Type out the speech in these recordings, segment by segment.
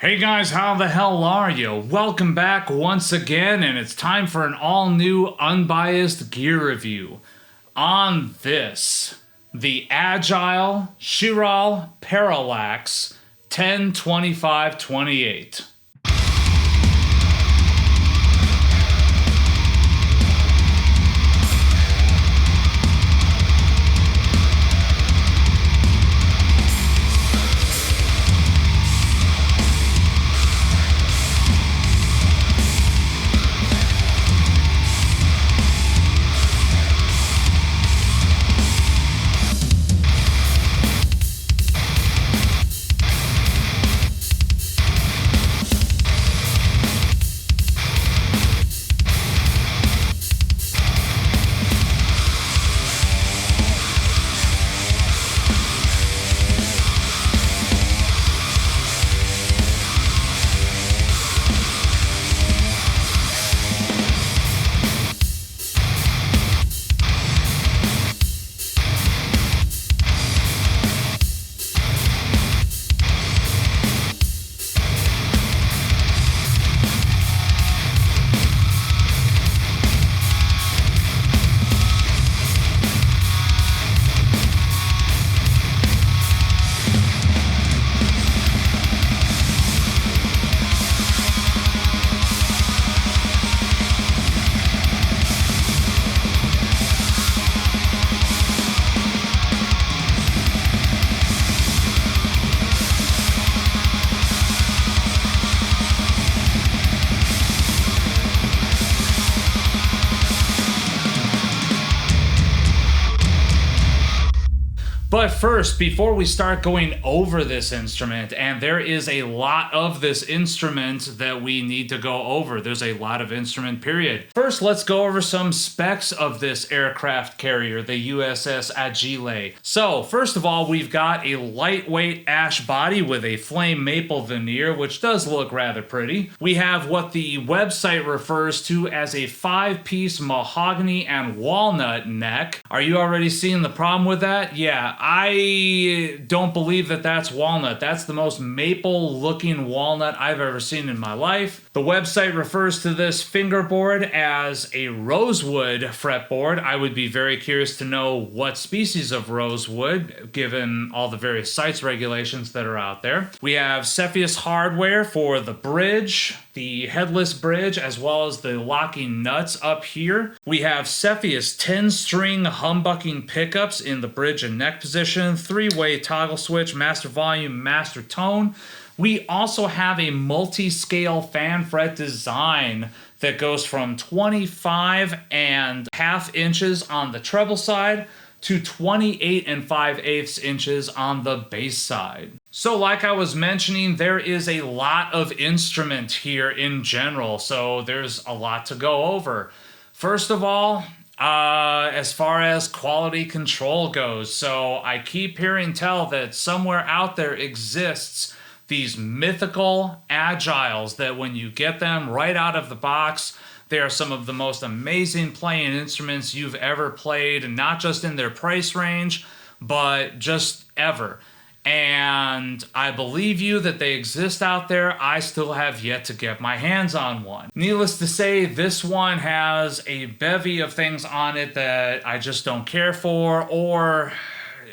Hey guys, how the hell are you? Welcome back once again, and it's time for an all-new unbiased gear review. On this, the Agile Chiral Parallax 10-25-28. But first, before we start going over this instrument, and there is a lot of this instrument that we need to go over. There's a lot of instrument, period. First, let's go over some specs of this aircraft carrier, the USS Agile. So, first of all, we've got a lightweight ash body with a flame maple veneer, which does look rather pretty. We have what the website refers to as a 5-piece mahogany and walnut neck. Are you already seeing the problem with that? Yeah. I don't believe that that's walnut. That's the most maple-looking walnut I've ever seen in my life. The website refers to this fingerboard as a rosewood fretboard. I would be very curious to know what species of rosewood, given all the various CITES regulations that are out there. We have Cepheus hardware for the bridge, the headless bridge, as well as the locking nuts up here. We have Cepheus 10-string humbucking pickups in the bridge and neck position, 3-way toggle switch, master volume, master tone. We also have a multi-scale fan fret design that goes from 25.5 inches on the treble side to 28.5 inches on the bass side. So like I was mentioning, there is a lot of instrument here in general, so there's a lot to go over. First of all, as far as quality control goes, so I keep hearing tell that somewhere out there exists these mythical Agiles that when you get them right out of the box, they are some of the most amazing playing instruments you've ever played, and not just in their price range, but just ever. And I believe you that they exist out there. I still have yet to get my hands on one. Needless to say, this one has a bevy of things on it that I just don't care for, or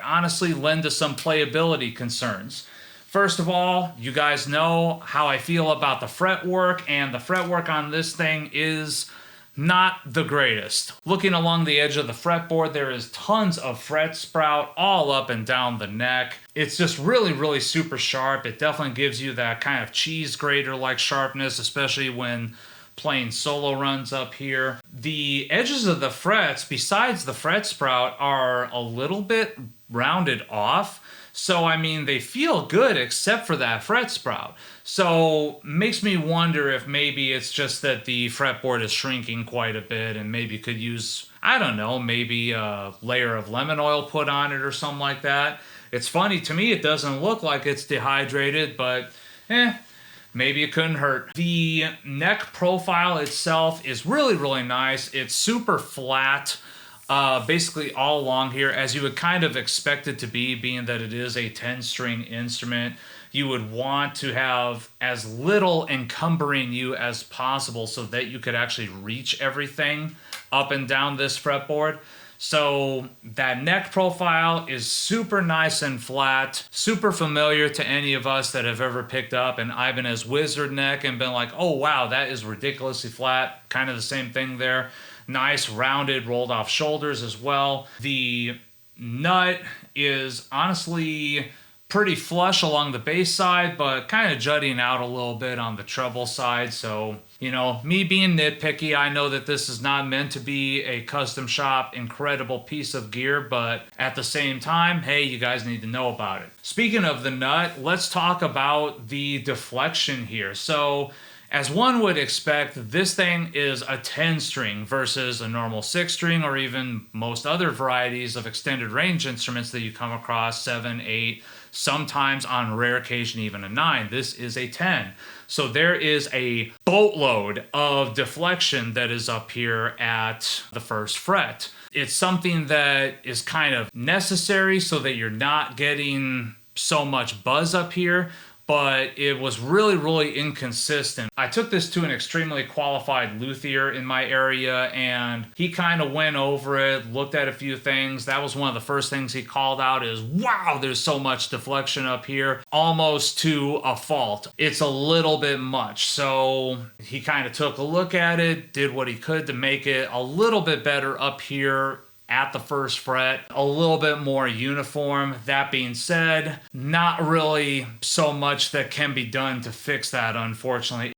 honestly lend to some playability concerns. First of all, you guys know how I feel about the fretwork, and the fretwork on this thing is not the greatest. Looking along the edge of the fretboard, there is tons of fret sprout all up and down the neck. It's just really super sharp. It definitely gives you that kind of cheese grater-like sharpness, especially when playing solo runs up here. The edges of the frets, besides the fret sprout, are a little bit rounded off. So, I mean, they feel good except for that fret sprout. So, makes me wonder if maybe it's just that the fretboard is shrinking quite a bit and maybe could use, I don't know, maybe a layer of lemon oil put on it or something like that. It's funny, to me it doesn't look like it's dehydrated, but maybe it couldn't hurt. The neck profile itself is really nice. It's super flat. basically all along here, as you would kind of expect it to be, being that it is a 10-string instrument. you would want to have as little encumbering you as possible so that you could actually reach everything up and down this fretboard. So that neck profile is super nice and flat, super familiar to any of us that have ever picked up an Ibanez Wizard neck and been like, oh wow, that is ridiculously flat. Kind of the same thing there. Nice rounded rolled off shoulders as well. The nut is honestly pretty flush along the bass side, but kind of jutting out a little bit on the treble side. So, you know, me being nitpicky, I know that this is not meant to be a custom shop incredible piece of gear, but at the same time, hey, you guys need to know about it. Speaking of the nut, let's talk about the deflection here. So, as one would expect, this thing is a 10 string versus a normal 6 string or even most other varieties of extended range instruments that you come across, 7, 8, sometimes on rare occasion even a 9. This is a 10. So there is a boatload of deflection that is up here at the first fret. It's something that is kind of necessary so that you're not getting so much buzz up here, but it was really, really inconsistent. I took this to an extremely qualified luthier in my area, and he kind of went over it, looked at a few things. That was one of the first things he called out is, wow, there's so much deflection up here, almost to a fault. It's a little bit much. So he kind of took a look at it, did what he could to make it a little bit better up here at the first fret, a little bit more uniform. That being said, not really so much that can be done to fix that, unfortunately.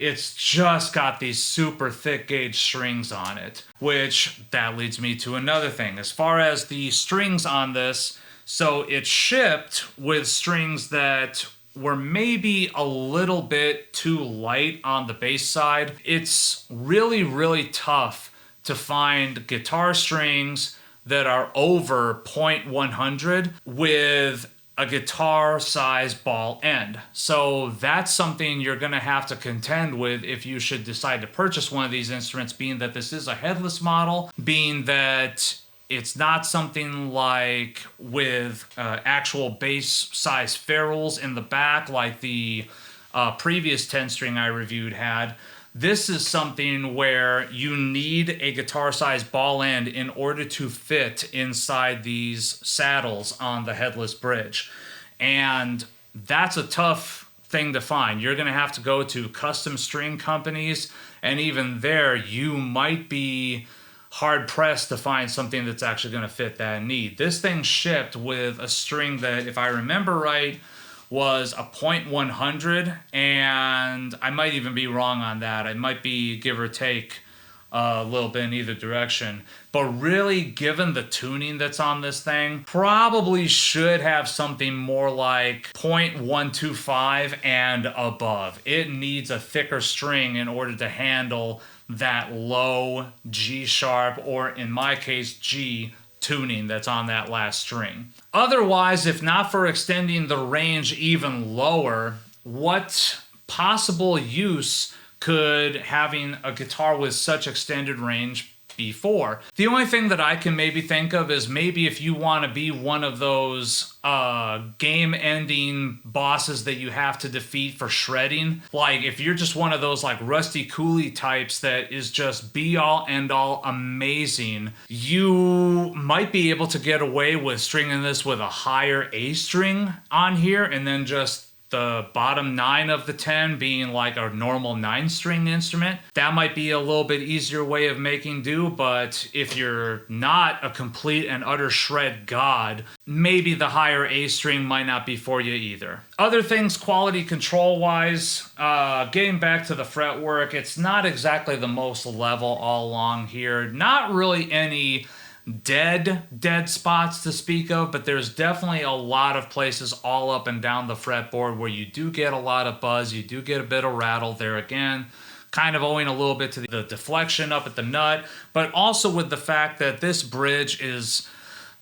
It's just got these super thick gauge strings on it, which that leads me to another thing. As far as the strings on this, so it's shipped with strings that were maybe a little bit too light on the bass side. It's really, really tough to find guitar strings that are over 0.100 with a guitar size ball end. So that's something you're going to have to contend with if you should decide to purchase one of these instruments, being that this is a headless model, being that it's not something like with actual bass size ferrules in the back like the previous 10 string I reviewed had. This is something where you need a guitar size ball end in order to fit inside these saddles on the headless bridge. And that's a tough thing to find. You're going to have to go to custom string companies, and even there you might be hard pressed to find something that's actually going to fit that need. This thing shipped with a string that, if I remember right, was a 0.100, and I might even be wrong on that. I might be give or take a little bit in either direction. But really, given the tuning that's on this thing, probably should have something more like 0.125 and above. It needs a thicker string in order to handle that low G sharp, or in my case, G tuning that's on that last string. Otherwise, if not for extending the range even lower, what possible use could having a guitar with such extended range be for? The only thing that I can maybe think of is maybe if you want to be one of those game-ending bosses that you have to defeat for shredding. Like if you're just one of those like Rusty Cooley types that is just be-all, end-all amazing, you might be able to get away with stringing this with a higher A string on here and then just the bottom 9 of the 10 being like a normal 9-string instrument. That might be a little bit easier way of making do, but if you're not a complete and utter shred god, maybe the higher A string might not be for you either. Other things quality control wise, getting back to the fretwork, it's not exactly the most level all along here. Not really any dead spots to speak of, but there's definitely a lot of places all up and down the fretboard where you do get a lot of buzz, you do get a bit of rattle there again, kind of owing a little bit to the deflection up at the nut, but also with the fact that this bridge is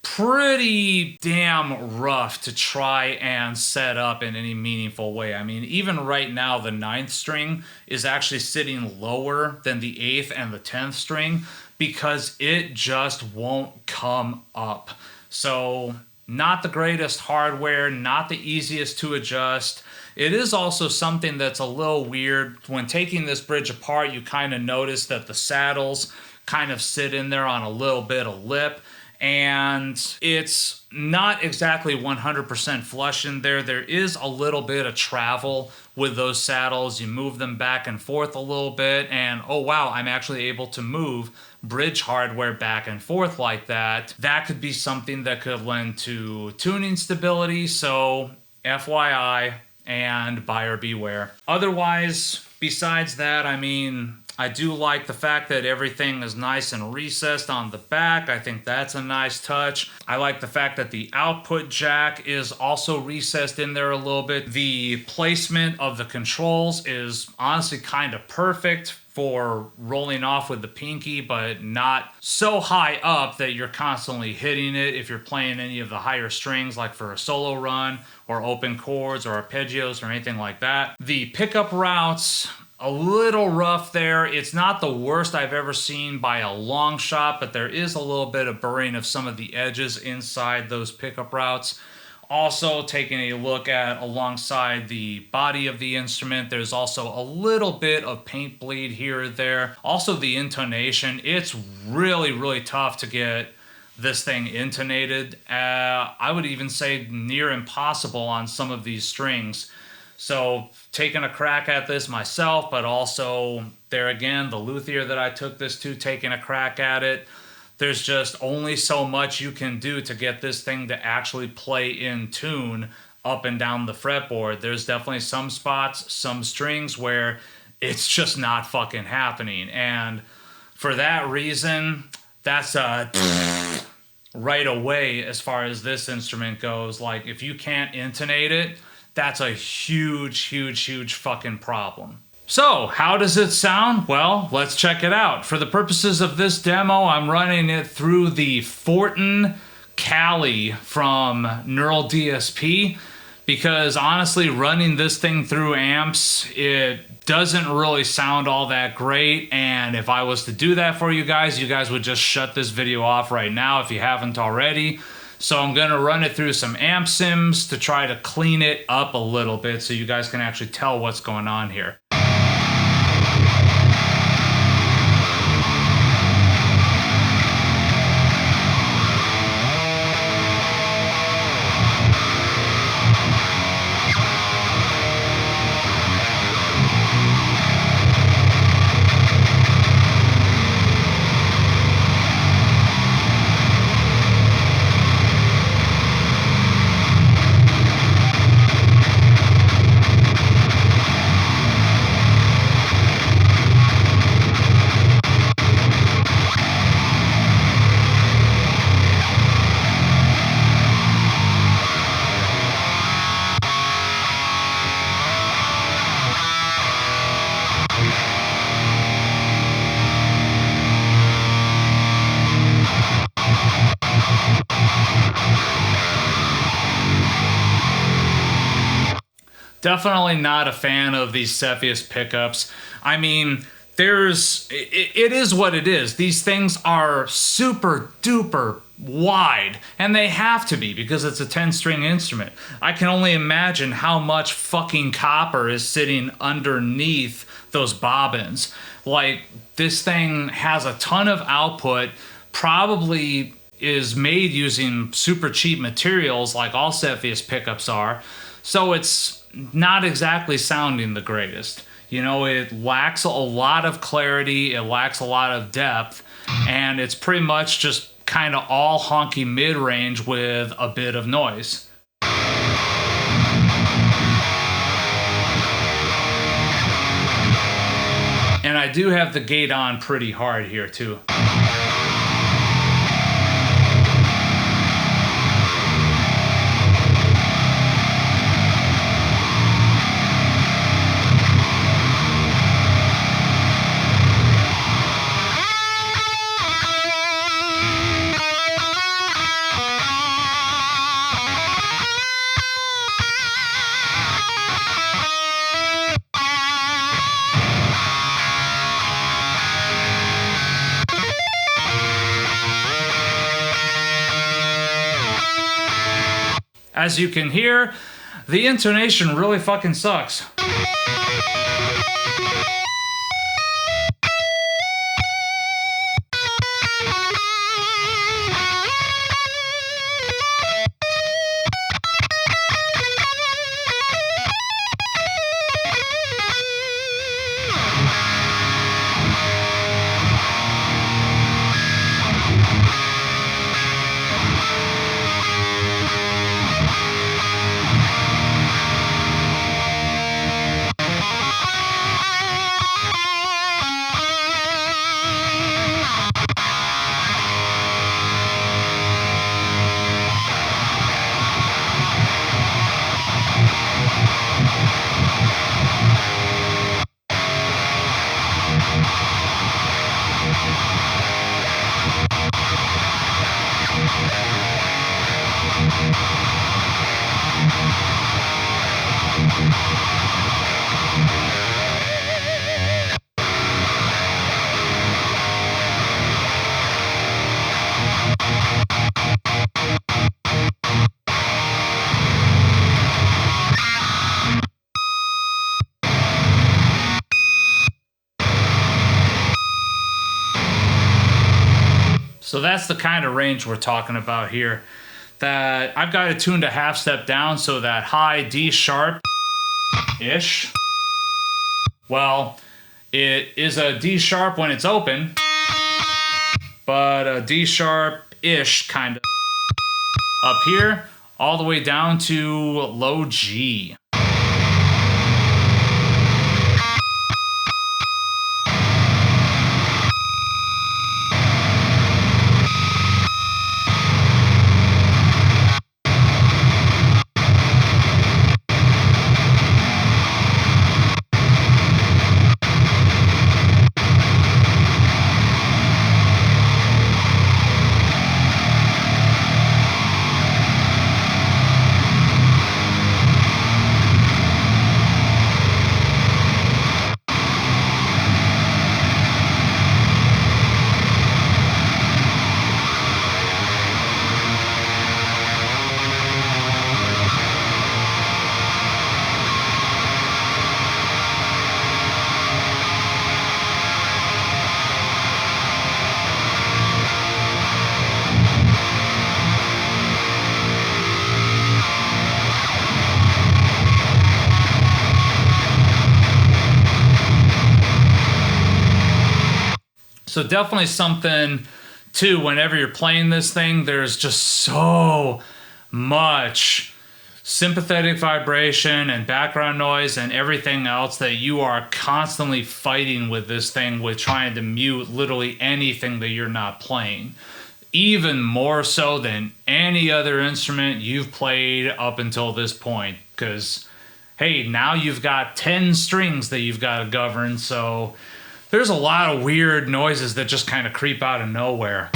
pretty damn rough to try and set up in any meaningful way. I mean, even right now, the 9th string is actually sitting lower than the 8th and the 10th string because it just won't come up. So, not the greatest hardware, not the easiest to adjust. It is also something that's a little weird. When taking this bridge apart, you kind of notice that the saddles kind of sit in there on a little bit of lip, and it's not exactly 100% flush in there. There is a little bit of travel with those saddles. You move them back and forth a little bit, and oh wow, I'm actually able to move bridge hardware back and forth like that. That could be something that could lend to tuning stability, so FYI and buyer beware. Otherwise, besides that, I mean, I do like the fact that everything is nice and recessed on the back. I think that's a nice touch. I like the fact that the output jack is also recessed in there a little bit. The placement of the controls is honestly kind of perfect for rolling off with the pinky, but not so high up that you're constantly hitting it if you're playing any of the higher strings, like for a solo run or open chords or arpeggios or anything like that. The pickup routes, a little rough there. It's not the worst I've ever seen by a long shot, but there is a little bit of burring of some of the edges inside those pickup routes. Also, taking a look at alongside the body of the instrument, there's also a little bit of paint bleed here or there. Also, the intonation, it's really, really tough to get this thing intonated. I would even say near impossible on some of these strings. So taking a crack at this myself, but also there again, the luthier that I took this to, taking a crack at it. There's just only so much you can do to get this thing to actually play in tune up and down the fretboard. There's definitely some spots, some strings where it's just not fucking happening. And for that reason, that's right away as far as this instrument goes. Like, if you can't intonate it, that's a huge, huge, huge fucking problem. So, how does it sound? Well, let's check it out. For the purposes of this demo, I'm running it through the Fortin Kali from Neural DSP, because honestly, running this thing through amps, it doesn't really sound all that great, and if I was to do that for you guys would just shut this video off right now if you haven't already. So I'm going to run it through some amp sims to try to clean it up a little bit so you guys can actually tell what's going on here. Definitely not a fan of these Cepheus pickups. I mean, it is what it is. These things are super duper wide, and they have to be because it's a 10-string instrument. I can only imagine how much fucking copper is sitting underneath those bobbins. Like, this thing has a ton of output, probably is made using super cheap materials like all Cepheus pickups are, so it's not exactly sounding the greatest. You know, it lacks a lot of clarity, it lacks a lot of depth, and it's pretty much just kind of all honky mid-range with a bit of noise. And I do have the gate on pretty hard here too. As you can hear, the intonation really fucking sucks. So that's the kind of range we're talking about here. That I've got it tuned a half step down, so that high D sharp-ish, well, it is a D sharp when it's open, but a D sharp-ish kind of up here, all the way down to low G. So definitely something, too, whenever you're playing this thing, there's just so much sympathetic vibration and background noise and everything else that you are constantly fighting with this thing with trying to mute literally anything that you're not playing. Even more so than any other instrument you've played up until this point. Because, hey, now you've got 10 strings that you've got to govern, so there's a lot of weird noises that just kind of creep out of nowhere.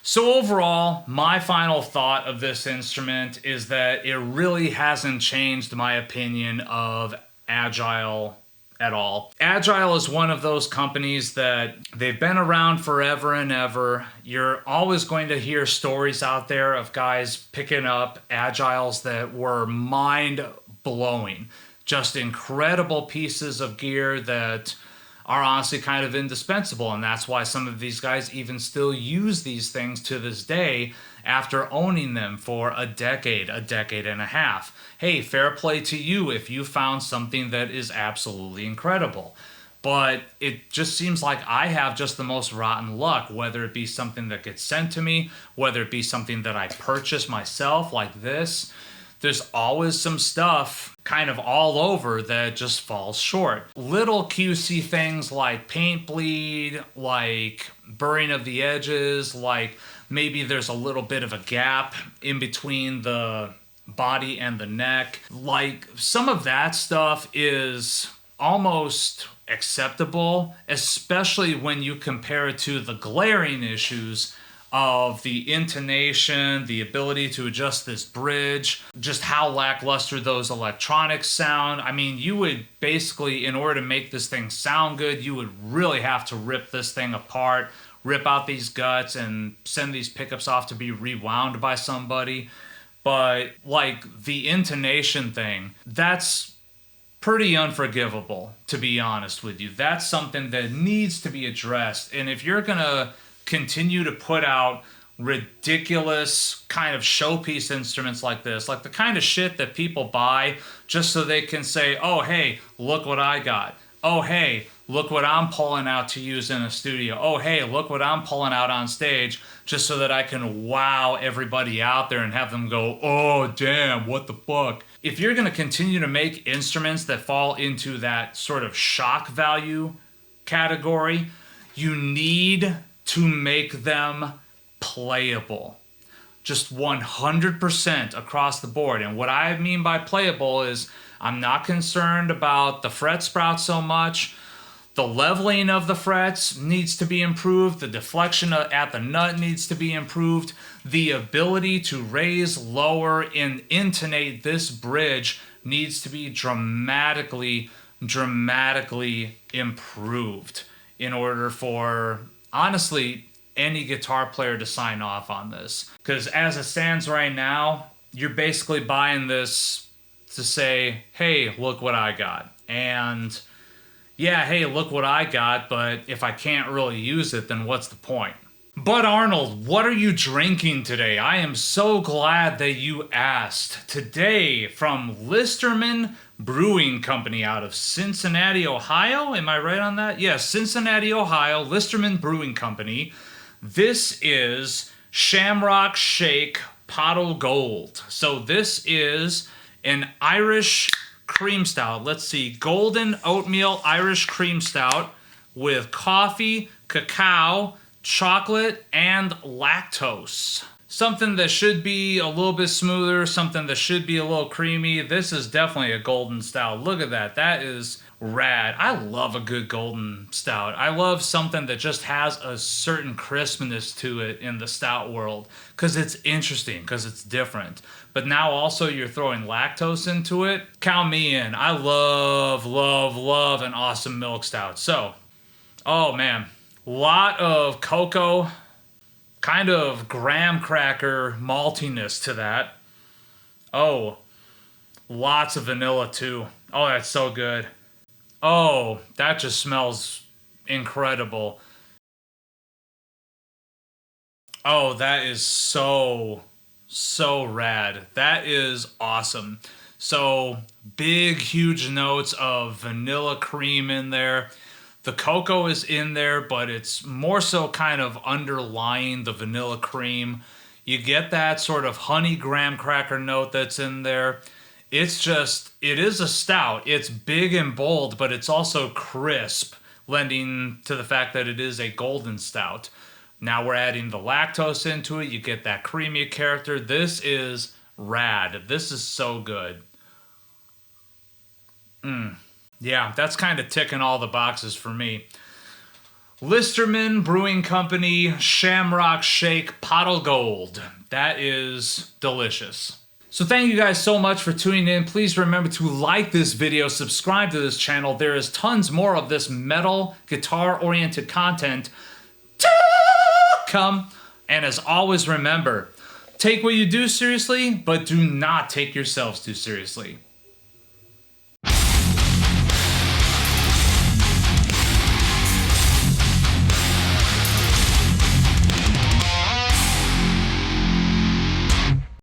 So overall, my final thought of this instrument is that it really hasn't changed my opinion of Agile at all. Agile is one of those companies that they've been around forever and ever. You're always going to hear stories out there of guys picking up Agiles that were mind-blowing. Just incredible pieces of gear that are honestly kind of indispensable, and that's why some of these guys even still use these things to this day after owning them for a decade and a half. Hey, fair play to you if you found something that is absolutely incredible. But it just seems like I have just the most rotten luck, whether it be something that gets sent to me, whether it be something that I purchase myself like this. There's always some stuff kind of all over that just falls short. Little QC things like paint bleed, like burring of the edges, like Maybe there's a little bit of a gap in between the body and the neck. Like, some of that stuff is almost acceptable, especially when you compare it to the glaring issues of the intonation, the ability to adjust this bridge, just how lackluster those electronics sound. I mean, you would basically, in order to make this thing sound good, you would really have to rip this thing apart, rip out these guts, and send these pickups off to be rewound by somebody. But, like, the intonation thing, that's pretty unforgivable, to be honest with you. That's something that needs to be addressed. And if you're gonna continue to put out ridiculous kind of showpiece instruments like this, like the kind of shit that people buy just so they can say, oh, hey, look what I got. Oh, hey, look what I'm pulling out to use in a studio. Oh, hey, look what I'm pulling out on stage just so that I can wow everybody out there and have them go, oh, damn, what the fuck? If you're going to continue to make instruments that fall into that sort of shock value category, you need to make them playable. Just 100% across the board. And what I mean by playable is I'm not concerned about the fret sprout so much. The leveling of the frets needs to be improved. The deflection at the nut needs to be improved. The ability to raise, lower, and intonate this bridge needs to be dramatically improved in order for, honestly, any guitar player to sign off on this. Because as it stands right now, you're basically buying this to say, hey, look what I got. And yeah, hey, look what I got, but if I can't really use it, then what's the point? But Arnold, what are you drinking today? I am so glad that you asked. Today, from Listerman Brewing Company out of Cincinnati, Ohio. Am I right on that? Yes, Cincinnati, Ohio, Listerman Brewing Company. This is Shamrock Shake Pottle Gold. So this is an Irish cream stout. Let's see, golden oatmeal Irish cream stout with coffee, cacao, chocolate, and lactose. Something that should be a little bit smoother, something that should be a little creamy. This is definitely a golden stout. Look at that. That is rad. I love a good golden stout. I love something that just has a certain crispness to it in the stout world because it's interesting, because it's different. But now also you're throwing lactose into it. Count me in. I love an awesome milk stout. So, oh man, lot of cocoa, kind of graham cracker maltiness to that. Oh, lots of vanilla too. Oh, that's so good. Oh, that just smells incredible. Oh, that is so rad. That is awesome. So big, huge notes of vanilla cream in there. The cocoa is in there, but it's more so kind of underlying the vanilla cream. You get that sort of honey graham cracker note that's in there. It's just, it is a stout. It's big and bold, but it's also crisp, lending to the fact that it is a golden stout. Now we're adding the lactose into it. You get that creamy character. This is rad. This is so good. Yeah, that's kind of ticking all the boxes for me. Listerman Brewing Company Shamrock Shake Pottle Gold. That is delicious. So thank you guys so much for tuning in. Please remember to like this video, subscribe to this channel. There is tons more of this metal, guitar-oriented content to come. And as always, remember, take what you do seriously, but do not take yourselves too seriously.